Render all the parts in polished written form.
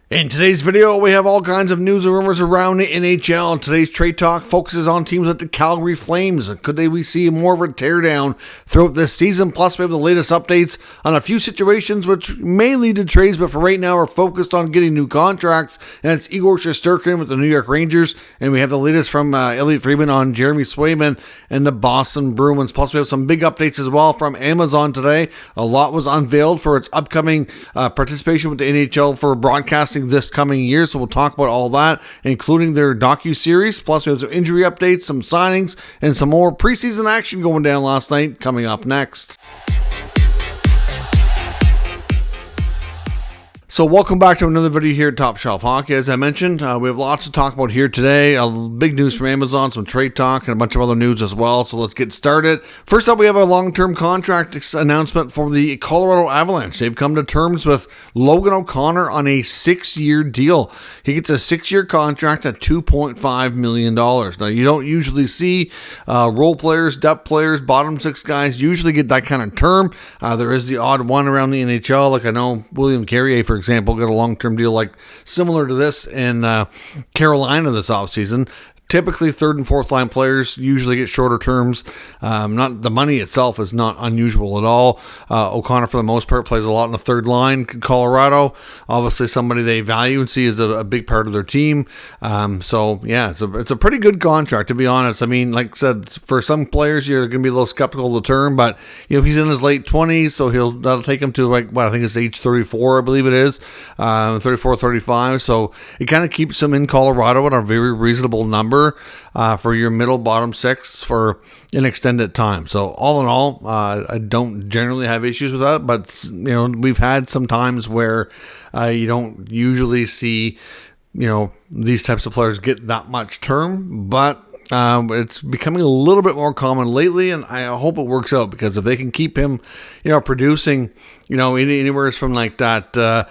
In today's video, we have all kinds of news and rumors around the NHL. Today's trade talk focuses on teams like the Calgary Flames. Could we see more of a teardown throughout this season? Plus, we have the latest updates on a few situations which may lead to trades, but for right now, we're focused on getting new contracts. And it's Igor Shesterkin with the New York Rangers. And we have the latest from Elliotte Friedman on Jeremy Swayman and the Boston Bruins. Plus, we have some big updates as well from Amazon today. A lot was unveiled for its upcoming participation with the NHL for broadcasting this coming year, so we'll talk about all that, including their docu-series. Plus, we have some injury updates, some signings, and some more preseason action going down last night coming up next. So welcome back to another video here at Top Shelf Hockey. As I mentioned, we have lots to talk about here today. Big news from Amazon, some trade talk, and a bunch of other news as well. So let's get started. First up, we have a long-term contract announcement for the Colorado Avalanche. They've come to terms with Logan O'Connor on a 6-year deal. He gets a 6-year contract at $2.5 million. Now, you don't usually see role players, depth players, bottom six guys usually get that kind of term. There is the odd one around the NHL. Like I know William Carrier, for example, got a long-term deal like similar to this in Carolina this offseason. Typically, third and fourth line players usually get shorter terms. Not the money itself is not unusual at all. O'Connor, for the most part, plays a lot in the third line. Colorado, obviously somebody they value and see as a big part of their team. So yeah, it's a pretty good contract, to be honest. I mean, like I said, for some players you're going to be a little skeptical of the term, but he's in his late 20s, so that'll take him to I think it's age 34, I believe it is, 34, 35. So it kind of keeps him in Colorado at a very reasonable number. For your middle bottom six for an extended time. So all in all, I don't generally have issues with that, but we've had some times where you don't usually see these types of players get that much term, but it's becoming a little bit more common lately, and I hope it works out, because if they can keep him producing anywhere from like that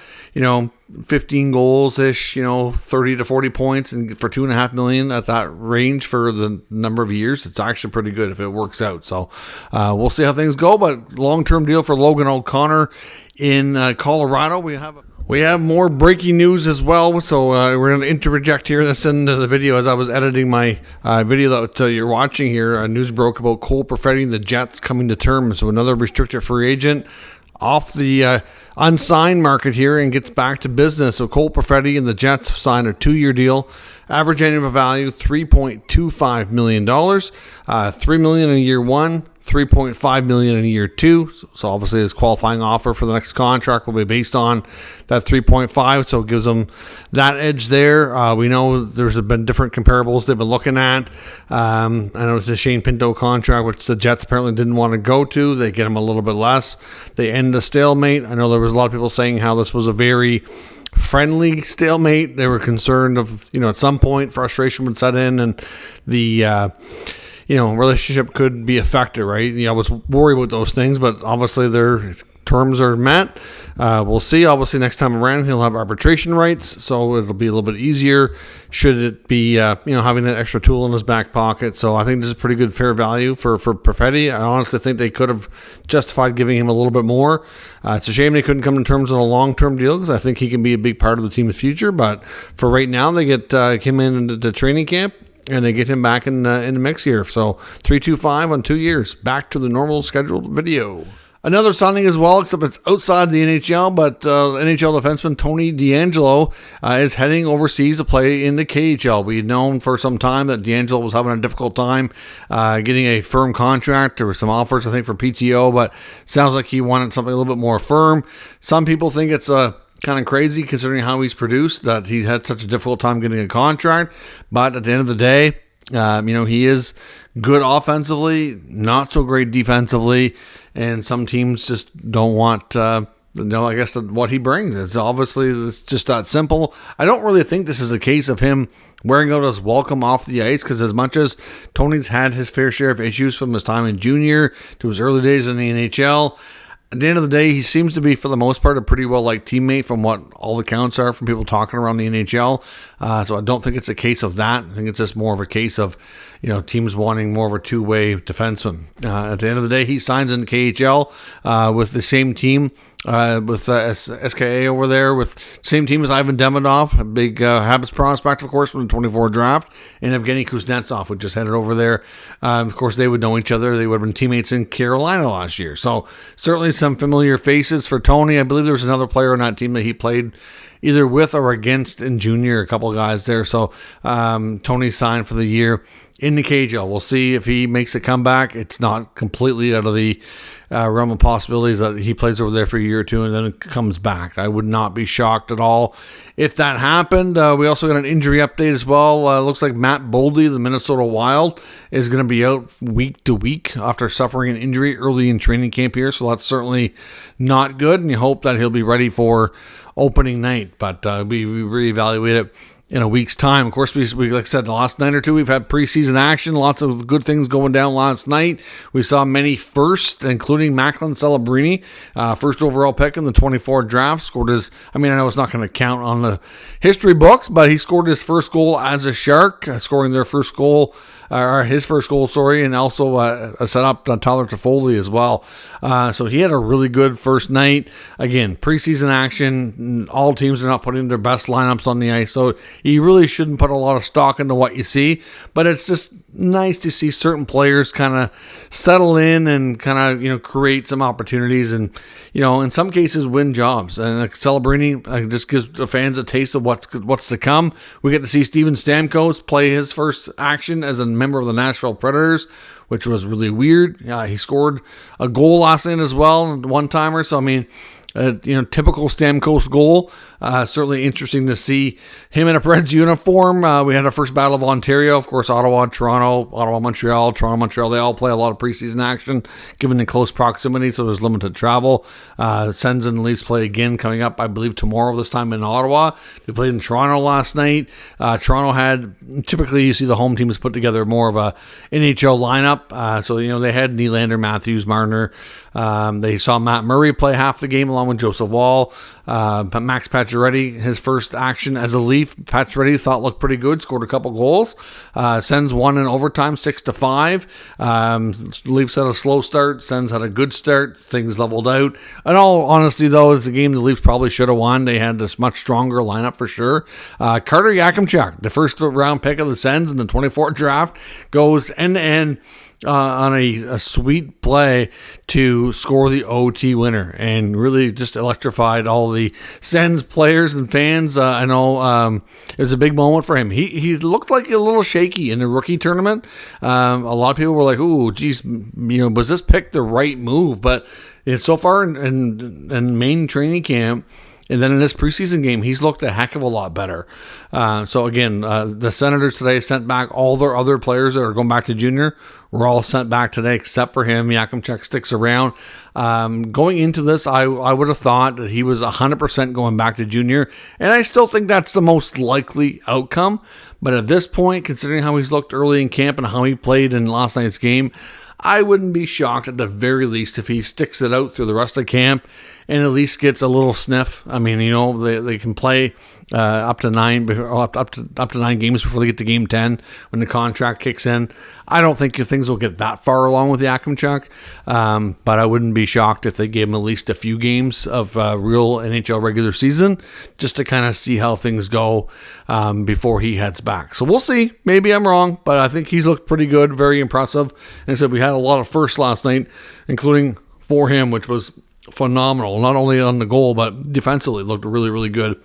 15 goals ish, 30 to 40 points, and for $2.5 million at that range for the number of years, it's actually pretty good if it works out. So we'll see how things go, but long-term deal for Logan O'Connor in Colorado. We have more breaking news as well, so we're going to interject here this into the video. As I was editing my video that you're watching here, news broke about Cole Perfetti and the Jets coming to terms. So another restricted free agent off the unsigned market here and gets back to business. So Cole Perfetti and the Jets signed a 2-year deal. Average annual value $3.25 million, $3 million in year one, $3.5 million in year two. So obviously his qualifying offer for the next contract will be based on that 3.5. So it gives them that edge there. We know there's been different comparables they've been looking at. I know it's the Shane Pinto contract, which the Jets apparently didn't want to go to. They get him a little bit less. They end a stalemate. I know there was a lot of people saying how this was a very friendly stalemate. They were concerned of, at some point frustration would set in and the relationship could be affected, right? I was worried about those things, but obviously their terms are met. We'll see. Obviously, next time around, he'll have arbitration rights, so it'll be a little bit easier should it be, having an extra tool in his back pocket. So I think this is pretty good fair value for Perfetti. I honestly think they could have justified giving him a little bit more. It's a shame they couldn't come to terms on a long-term deal, because I think he can be a big part of the team's future. But for right now, they get him into training camp, and they get him back in the mix here. So 3.25 on 2 years. Back to the normal scheduled video. Another signing as well, except it's outside the NHL, but NHL defenseman Tony Deangelo is heading overseas to play in the KHL. We've known for some time that Deangelo was having a difficult time getting a firm contract. There were some offers, I think, for PTO, but sounds like he wanted something a little bit more firm. Some people think it's kind of crazy considering how he's produced, that he's had such a difficult time getting a contract. But at the end of the day, he is good offensively, not so great defensively, and some teams just don't want, I guess what he brings. It's just that simple. I don't really think this is a case of him wearing out his welcome off the ice, because as much as Tony's had his fair share of issues from his time in junior to his early days in the NHL, at the end of the day, he seems to be, for the most part, a pretty well-liked teammate from what all the counts are from people talking around the NHL. So I don't think it's a case of that. I think it's just more of a case of, teams wanting more of a two-way defenseman. At the end of the day, he signs in the KHL with the same team with SKA over there, with same team as Ivan Demidov, a big Habs prospect, of course, from the 24 draft, and Evgeny Kuznetsov, who just headed over there. Of course, they would know each other. They would have been teammates in Carolina last year. So certainly some familiar faces for Tony. I believe there was another player on that team that he played either with or against in junior, a couple of guys there. So Tony signed for the year in the KHL. We'll see if he makes a comeback. It's not completely out of the realm of possibilities that he plays over there for a year or two and then comes back. I would not be shocked at all if that happened. We also got an injury update as well. Looks like Matt Boldy, the Minnesota Wild, is going to be out week to week after suffering an injury early in training camp here. So that's certainly not good, and you hope that he'll be ready for opening night. But we reevaluate it in a week's time. Of course, we like I said, the last night or two, we've had preseason action. Lots of good things going down last night. We saw many firsts, including Macklin Celebrini, first overall pick in the 24 draft. Scored his, I know it's not going to count on the history books, but he scored his first goal as a Shark, scoring their first goal, or his first goal, and also set up Tyler Toffoli as well. So he had a really good first night. Again, preseason action. All teams are not putting their best lineups on the ice, so you really shouldn't put a lot of stock into what you see. But it's just nice to see certain players kind of settle in and kind of create some opportunities and in some cases win jobs. And Celebrini just gives the fans a taste of what's to come. We get to see Steven Stamkos play his first action as a member of the Nashville Predators, which was really weird. He scored a goal last night as well, one-timer. So typical Stamkos goal. Certainly interesting to see him in a Preds uniform. We had our first Battle of Ontario. Of course, Ottawa, Toronto, Ottawa, Montreal, Toronto, Montreal. They all play a lot of preseason action, given the close proximity, so there's limited travel. Sens and Leafs play again coming up, I believe, tomorrow, this time in Ottawa. They played in Toronto last night. Toronto had, typically you see the home teams put together more of a NHL lineup. So they had Nylander, Matthews, Marner. They saw Matt Murray play half the game along with Joseph Wall. But Max Pacioretty, his first action as a Leaf, Pacioretty thought looked pretty good, scored a couple goals. Sens won in overtime 6-5. Leafs had a slow start. Sens had a good start. Things leveled out. In all honesty, though, it's a game the Leafs probably should have won. They had this much stronger lineup for sure. Carter Yakimchuk, the first round pick of the Sens in the 24 draft, goes end-to-end on a sweet play to score the OT winner and really just electrified all the Sens players and fans. I know it was a big moment for him. He looked like a little shaky in the rookie tournament. A lot of people were like, "Ooh, geez, was this pick the right move?" But so far in main training camp, and then in this preseason game, he's looked a heck of a lot better. So again, the Senators today sent back all their other players that are going back to junior. We're all sent back today except for him. Yakimchuk sticks around. Going into this, I would have thought that he was 100% going back to junior, and I still think that's the most likely outcome. But at this point, considering how he's looked early in camp and how he played in last night's game, I wouldn't be shocked at the very least if he sticks it out through the rest of camp and at least gets a little sniff. They can play up to 9 games before they get to game 10 when the contract kicks in. I don't think things will get that far along with Yakimchuk, but I wouldn't be shocked if they gave him at least a few games of real NHL regular season just to kind of see how things go before he heads back. So we'll see. Maybe I'm wrong, but I think he's looked pretty good, very impressive. And I said we had a lot of firsts last night, including for him, which was phenomenal, not only on the goal, but defensively looked really, really good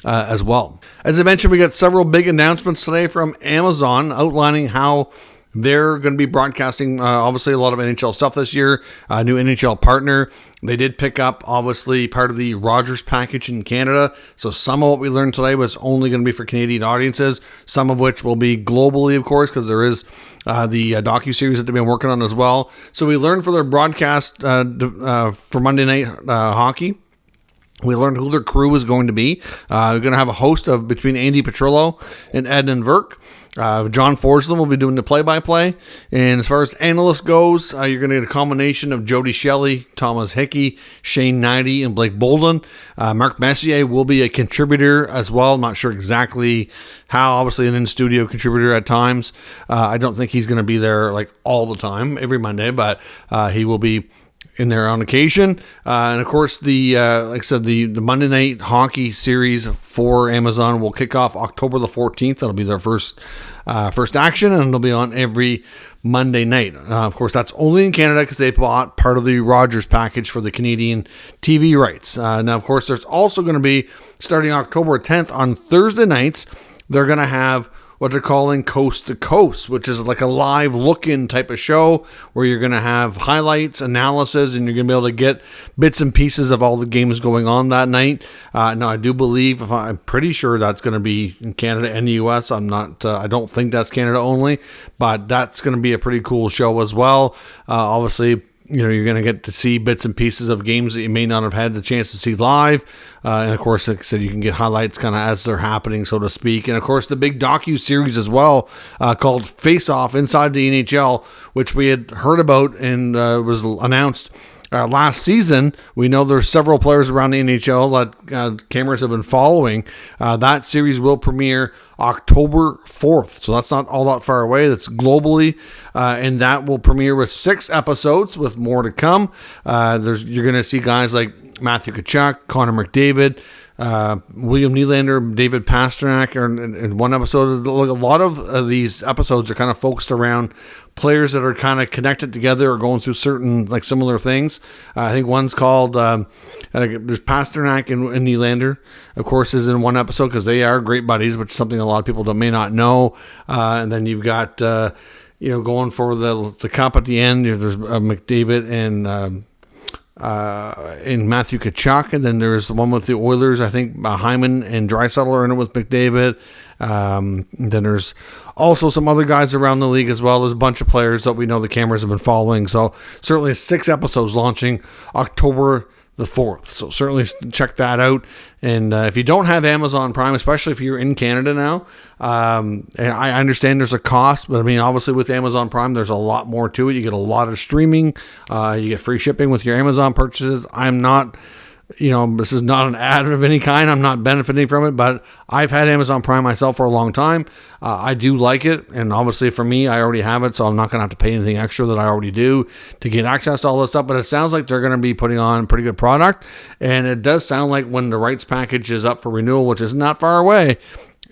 as well. As I mentioned, we got several big announcements today from Amazon outlining how they're going to be broadcasting, obviously, a lot of NHL stuff this year. A new NHL partner. They did pick up, obviously, part of the Rogers package in Canada. So some of what we learned today was only going to be for Canadian audiences. Some of which will be globally, of course, because there is the docuseries that they've been working on as well. So we learned for their broadcast for Monday Night Hockey. We learned who their crew was going to be. We're going to have a host of between Andy Petrillo and Edmund Verk. John Forsland will be doing the play-by-play. And as far as analyst goes, you're going to get a combination of Jody Shelley, Thomas Hickey, Shane Knighty, and Blake Bolden. Mark Messier will be a contributor as well. I'm not sure exactly how. Obviously an in-studio contributor at times. I don't think he's going to be there like all the time, every Monday, but he will be in there on occasion. And of course, like I said, the Monday Night Hockey series for Amazon will kick off October the 14th. That'll be their first action, and it'll be on every Monday night. Of course, that's only in Canada because they bought part of the Rogers package for the Canadian TV rights. Now, of course, there's also going to be, starting October 10th on Thursday nights, they're going to have what they're calling Coast to Coast, which is like a live look-in type of show where you're going to have highlights, analysis, and you're going to be able to get bits and pieces of all the games going on that night. Now, I do believe, I'm pretty sure that's going to be in Canada and the U.S. I don't think that's Canada only, but that's going to be a pretty cool show as well. Obviously, you're going to get to see bits and pieces of games that you may not have had the chance to see live. And of course, like I said, you can get highlights kind of as they're happening, so to speak. And of course, the big docu-series as well called Face Off Inside the NHL, which we had heard about and was announced last season. We know there's several players around the NHL that cameras have been following. That series will premiere October 4th, so that's not all that far away. That's globally, and that will premiere with 6 episodes with more to come. You're going to see guys like Matthew Tkachuk, Connor McDavid, William Nylander, David Pastrnak are in one episode. A lot of these episodes are kind of focused around players that are kind of connected together or going through certain like similar things. I think one's called there's Pastrnak and Nylander, of course, is in one episode because they are great buddies, which is something a lot of people may not know. And then you've got going for the cup at the end. There's McDavid and Matthew Tkachuk, and then there's the one with the Oilers. I think Hyman and Draisaitl are in it with McDavid. Then there's also some other guys around the league as well. There's a bunch of players that we know the cameras have been following. So certainly 6 episodes launching October the 4th. So certainly check that out. And if you don't have Amazon Prime, especially if you're in Canada now, and I understand there's a cost, but I mean, obviously with Amazon Prime, there's a lot more to it. You get a lot of streaming. You get free shipping with your Amazon purchases. I'm not... this is not an ad of any kind. I'm not benefiting from it, but I've had Amazon Prime myself for a long time. I do like it, and obviously for me, I already have it, so I'm not going to have to pay anything extra that I already do to get access to all this stuff, but it sounds like they're going to be putting on a pretty good product, and it does sound like when the rights package is up for renewal, which is not far away,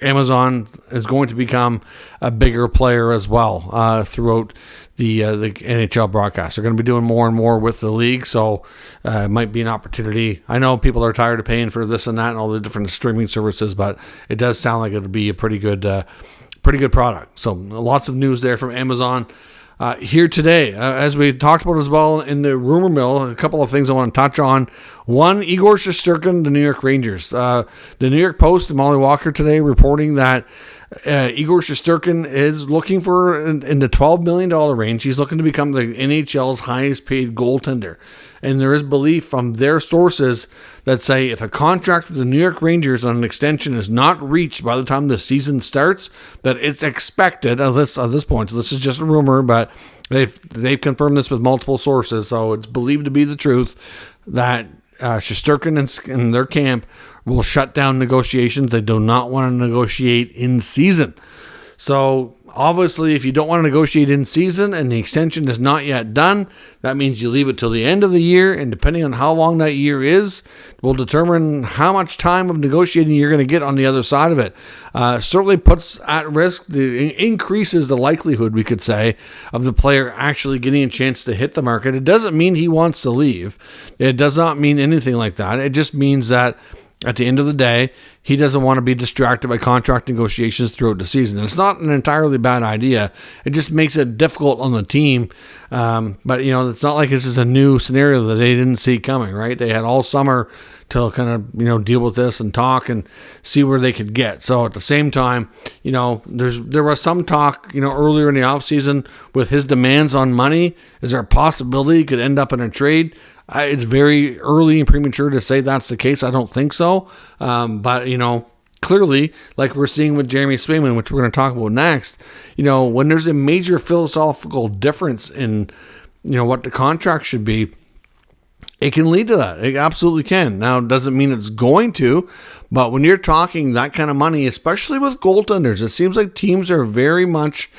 Amazon is going to become a bigger player as well throughout the NHL broadcast. They're going to be doing more and more with the league, so it might be an opportunity. I know people are tired of paying for this and that and all the different streaming services, but it does sound like it would be a pretty good product. So lots of news there from Amazon here today. As we talked about as well in the rumor mill, a couple of things I want to touch on. One, Igor Shesterkin, the New York Rangers. The New York Post and Molly Walker today reporting that Igor Shesterkin is looking for in the $12 million range. He's looking to become the NHL's highest paid goaltender. And there is belief from their sources that say if a contract with the New York Rangers on an extension is not reached by the time the season starts, that it's expected at this point. So this is just a rumor, but they've confirmed this with multiple sources, so it's believed to be the truth that Shesterkin and their camp will shut down negotiations. They do not want to negotiate in season. So obviously, if you don't want to negotiate in season and the extension is not yet done, that means you leave it till the end of the year, and depending on how long that year is, will determine how much time of negotiating you're going to get on the other side of it. Certainly puts at risk, increases the likelihood, we could say, of the player actually getting a chance to hit the market. It doesn't mean he wants to leave. It does not mean anything like that. It just means that at the end of the day, he doesn't want to be distracted by contract negotiations throughout the season. And it's not an entirely bad idea. It just makes it difficult on the team. But, it's not like this is a new scenario that they didn't see coming, right? They had all summer to kind of, deal with this and talk and see where they could get. So at the same time, there was some talk, earlier in the offseason with his demands on money. Is there a possibility he could end up in a trade? It's very early and premature to say that's the case. I don't think so. But, clearly, like we're seeing with Jeremy Swayman, which we're going to talk about next, when there's a major philosophical difference in, what the contract should be, it can lead to that. It absolutely can. Now, it doesn't mean it's going to, but when you're talking that kind of money, especially with goaltenders, it seems like teams are very much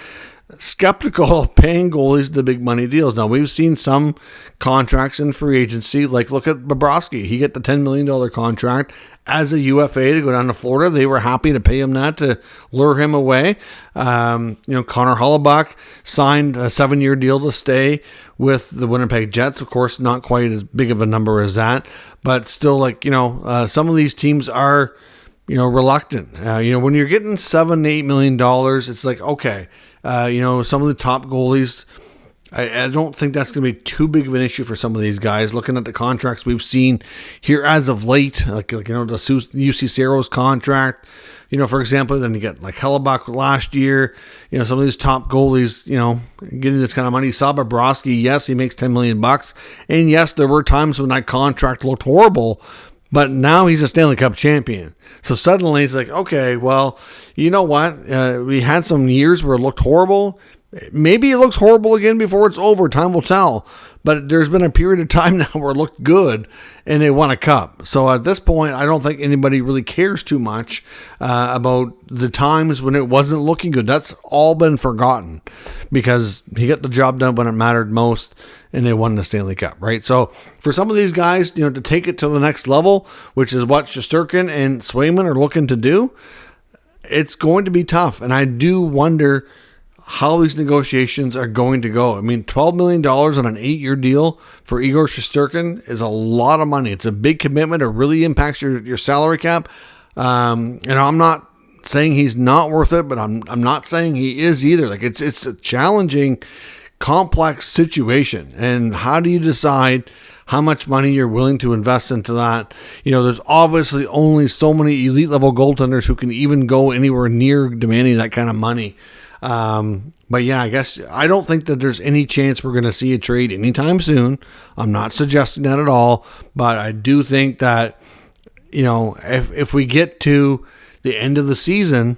skeptical of paying goalies the big money deals. Now, we've seen some contracts in free agency, like look at Bobrovsky. He got the $10 million contract as a UFA to go down to Florida. They were happy to pay him that to lure him away. Connor Hellebuyck signed a 7-year deal to stay with the Winnipeg Jets. Of course, not quite as big of a number as that, but still, some of these teams are, reluctant. When you're getting $7-8 million, it's like, okay, some of the top goalies, I don't think that's going to be too big of an issue for some of these guys. Looking at the contracts we've seen here as of late, the UC Saros contract, for example, then you get like Hellebuyck last year, some of these top goalies, getting this kind of money. Saw Bobrovsky, yes, he makes $10 million, and yes, there were times when that contract looked horrible, but now he's a Stanley Cup champion. So suddenly it's like, okay, well, you know what? We had some years where it looked horrible. Maybe it looks horrible again before it's over. Time will tell. But there's been a period of time now where it looked good and they won a cup. So at this point, I don't think anybody really cares too much about the times when it wasn't looking good. That's all been forgotten because he got the job done when it mattered most and they won the Stanley Cup, right? So for some of these guys, to take it to the next level, which is what Shesterkin and Swayman are looking to do, it's going to be tough. And I do wonder how these negotiations are going to go. I mean, $12 million on an 8-year deal for Igor Shesterkin is a lot of money. It's a big commitment. It really impacts your salary cap. I'm not saying he's not worth it, but I'm not saying he is either. Like it's a challenging, complex situation. And how do you decide how much money you're willing to invest into that? There's obviously only so many elite level goaltenders who can even go anywhere near demanding that kind of money. But yeah, I guess I don't think that there's any chance we're going to see a trade anytime soon. I'm not suggesting that at all, but I do think that, if we get to the end of the season,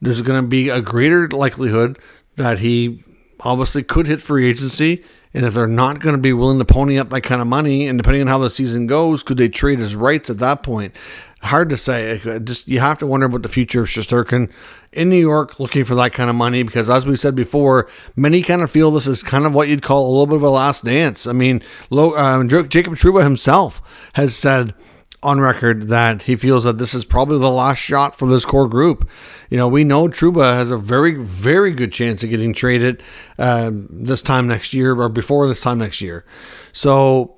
there's going to be a greater likelihood that he obviously could hit free agency. And if they're not going to be willing to pony up that kind of money, and depending on how the season goes, could they trade his rights at that point? Hard to say. You have to wonder about the future of Shesterkin in New York looking for that kind of money, because as we said before, many kind of feel this is kind of what you'd call a little bit of a last dance. I mean, Jacob Trouba himself has said on record that he feels that this is probably the last shot for this core group. We know Trouba has a very, very good chance of getting traded this time next year or before this time next year. So,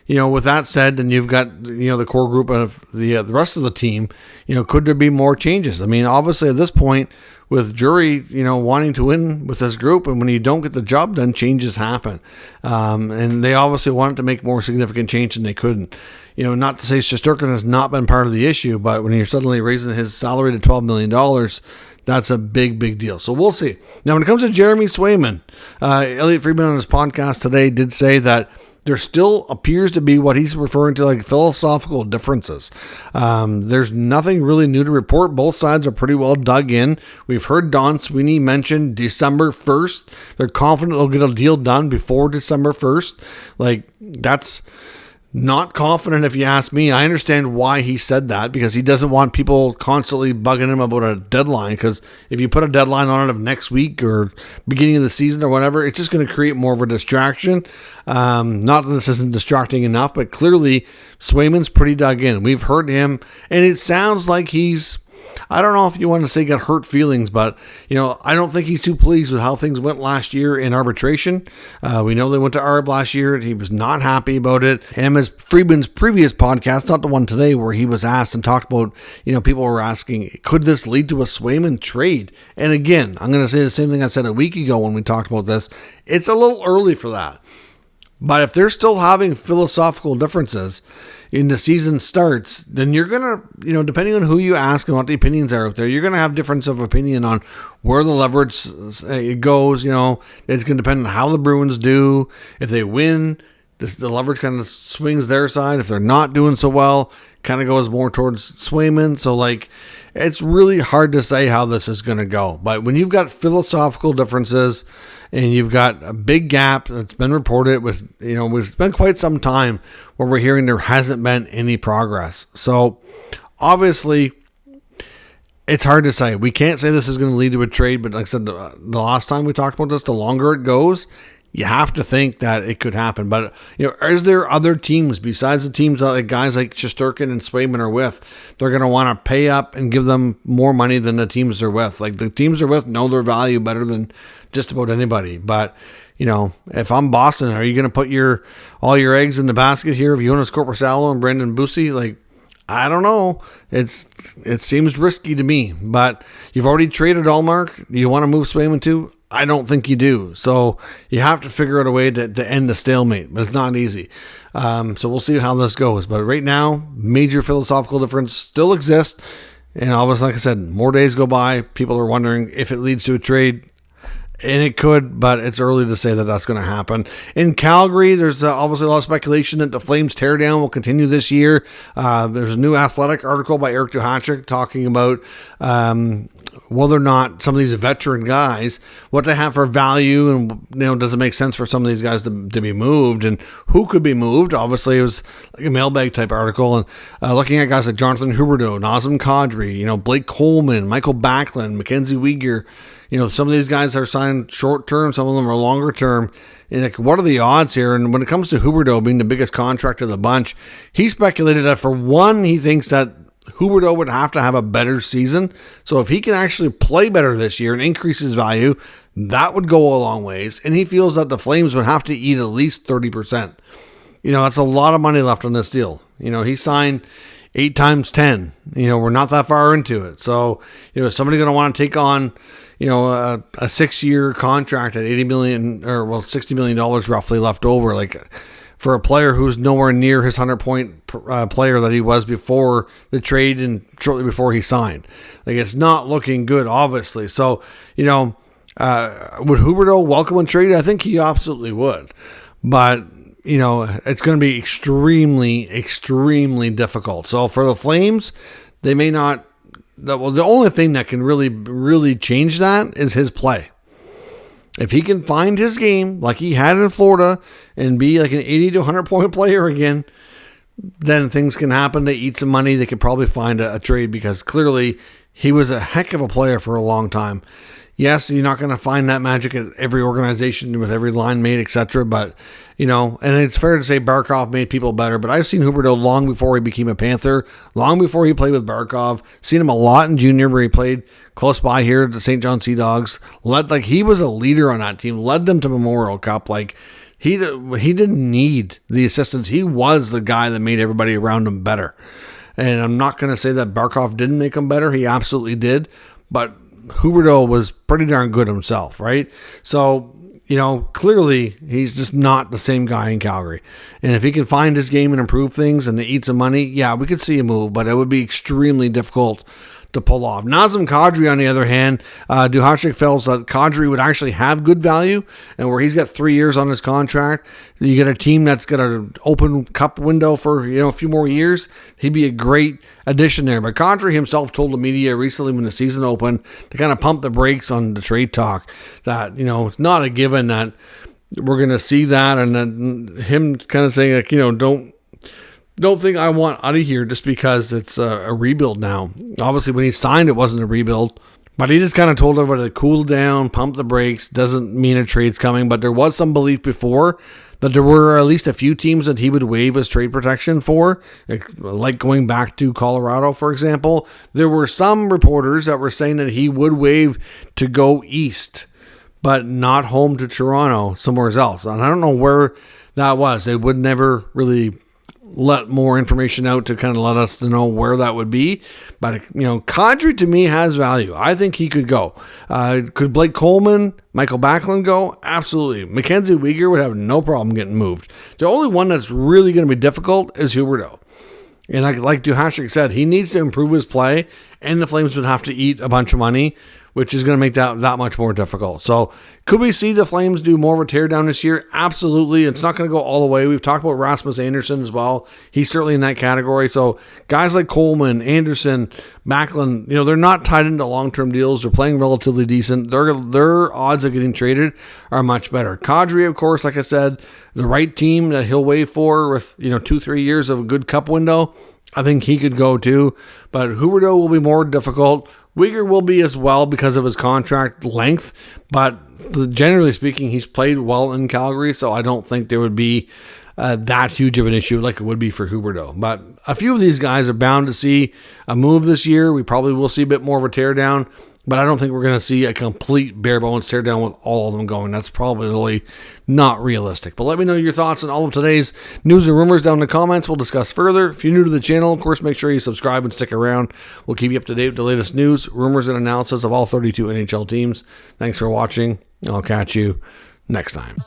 with that said, then you've got, the core group of the rest of the team, could there be more changes? I mean, obviously at this point with Jury, wanting to win with this group, and when you don't get the job done, changes happen. And they obviously wanted to make more significant change and they couldn't. Not to say Shesterkin has not been part of the issue, but when you're suddenly raising his salary to $12 million, that's a big, big deal. So we'll see. Now, when it comes to Jeremy Swayman, Elliot Friedman on his podcast today did say that there still appears to be what he's referring to like philosophical differences. There's nothing really new to report. Both sides are pretty well dug in. We've heard Don Sweeney mention December 1st. They're confident they'll get a deal done before December 1st. Like, that's not confident if you ask me. I understand why he said that, because he doesn't want people constantly bugging him about a deadline, because if you put a deadline on it of next week or beginning of the season or whatever, it's just going to create more of a distraction. Not that this isn't distracting enough, but clearly Swayman's pretty dug in. We've heard him, and it sounds like he's, I don't know if you want to say got hurt feelings, but, I don't think he's too pleased with how things went last year in arbitration. We know they went to ARB last year, and he was not happy about it. And as Friedman's previous podcast, not the one today, where he was asked and talked about, people were asking, could this lead to a Swayman trade? And again, I'm going to say the same thing I said a week ago when we talked about this. It's a little early for that. But if they're still having philosophical differences in the season starts, then you're going to, depending on who you ask and what the opinions are out there, you're going to have difference of opinion on where the leverage goes. It's going to depend on how the Bruins do. If they win, the leverage kind of swings their side. If they're not doing so well, kind of goes more towards Swayman. So, it's really hard to say how this is going to go. But when you've got philosophical differences and you've got a big gap that's been reported with, we've spent quite some time where we're hearing there hasn't been any progress. So, obviously, it's hard to say. We can't say this is going to lead to a trade, but like I said, the last time we talked about this, the longer it goes, you have to think that it could happen. But, is there other teams besides the teams that guys like Shesterkin and Swayman are with? They're going to want to pay up and give them more money than the teams they're with. Like, the teams they're with know their value better than just about anybody. But, if I'm Boston, are you going to put all your eggs in the basket here of Jonas Corposalo and Brendan Bussi? Like, I don't know. It seems risky to me, but you've already traded Allmark. Do you want to move Swayman too? I don't think you do. So you have to figure out a way to end the stalemate, but it's not easy. So we'll see how this goes. But right now, major philosophical difference still exists. And obviously, like I said, more days go by. People are wondering if it leads to a trade. And it could, but it's early to say that that's going to happen. In Calgary, there's obviously a lot of speculation that the Flames teardown will continue this year. There's a new Athletic article by Eric Duhachik talking about whether or not some of these veteran guys, what they have for value, and does it make sense for some of these guys to be moved, and who could be moved. Obviously, it was like a mailbag type article, and looking at guys like Jonathan Huberdeau, Nazem Kadri, Blake Coleman, Michael Backlund, Mackenzie Weegar. Some of these guys are signed short term, some of them are longer term. And what are the odds here? And when it comes to Huberdeau being the biggest contract of the bunch, he speculated that for one, he thinks that Huberdeau would have to have a better season. So if he can actually play better this year and increase his value, that would go a long ways. And he feels that the Flames would have to eat at least 30%. That's a lot of money left on this deal. He signed 8 times 10. We're not that far into it. So, is somebody going to want to take on, a 6-year contract at $80 million or $60 million roughly left over, like for a player who's nowhere near his 100-point player that he was before the trade and shortly before he signed. Like, it's not looking good, obviously. So, would Huberdeau welcome a trade? I think he absolutely would. But, it's going to be extremely, extremely difficult. So for the Flames, they may not. The only thing that can really, really change that is his play. If he can find his game like he had in Florida and be like an 80 to 100-point player again, then things can happen. They eat some money. They could probably find a trade because clearly he was a heck of a player for a long time. Yes, you're not going to find that magic at every organization with every line mate, etc. But, and it's fair to say Barkov made people better. But I've seen Huberdeau long before he became a Panther, long before he played with Barkov. Seen him a lot in junior where he played close by here at the St. John Sea Dogs. He was a leader on that team, led them to Memorial Cup. He didn't need the assistance. He was the guy that made everybody around him better. And I'm not going to say that Barkov didn't make him better. He absolutely did. But Huberdeau was pretty darn good himself, right? So, clearly he's just not the same guy in Calgary. And if he can find his game and improve things and eat some money, yeah, we could see a move, but it would be extremely difficult to pull off. Nazem Kadri, on the other hand, Duhachik feels that Kadri would actually have good value, and where he's got 3 years on his contract, you get a team that's got an open cup window for a few more years, he'd be a great addition there. But Kadri himself told the media recently when the season opened to kind of pump the brakes on the trade talk, that it's not a given that we're going to see that, and then him kind of saying don't think I want out of here just because it's a rebuild now. Obviously, when he signed, it wasn't a rebuild. But he just kind of told everybody to cool down, pump the brakes. Doesn't mean a trade's coming. But there was some belief before that there were at least a few teams that he would waive his trade protection for, like going back to Colorado, for example. There were some reporters that were saying that he would waive to go east, but not home to Toronto, somewhere else. And I don't know where that was. They would never really let more information out to kind of let us know where that would be. But, Kadri to me has value. I think he could go. Could Blake Coleman, Michael Backlund go? Absolutely. Mackenzie Weegar would have no problem getting moved. The only one that's really going to be difficult is Huberdeau. And like Duhachik said, he needs to improve his play, and the Flames would have to eat a bunch of money, which is going to make that much more difficult. So could we see the Flames do more of a teardown this year? Absolutely. It's not going to go all the way. We've talked about Rasmus Andersson as well. He's certainly in that category. So guys like Coleman, Anderson, Backlund, they're not tied into long-term deals. They're playing relatively decent. Their odds of getting traded are much better. Kadri, of course, like I said, the right team that he'll wait for with 2-3 years of a good cup window, I think he could go too. But Huberdeau will be more difficult. Uyghur will be as well because of his contract length, but generally speaking, he's played well in Calgary, so I don't think there would be that huge of an issue like it would be for Huberdeau. But a few of these guys are bound to see a move this year. We probably will see a bit more of a teardown, but I don't think we're going to see a complete bare bones teardown with all of them going. That's probably really not realistic. But let me know your thoughts on all of today's news and rumors down in the comments. We'll discuss further. If you're new to the channel, of course, make sure you subscribe and stick around. We'll keep you up to date with the latest news, rumors, and analysis of all 32 NHL teams. Thanks for watching. I'll catch you next time.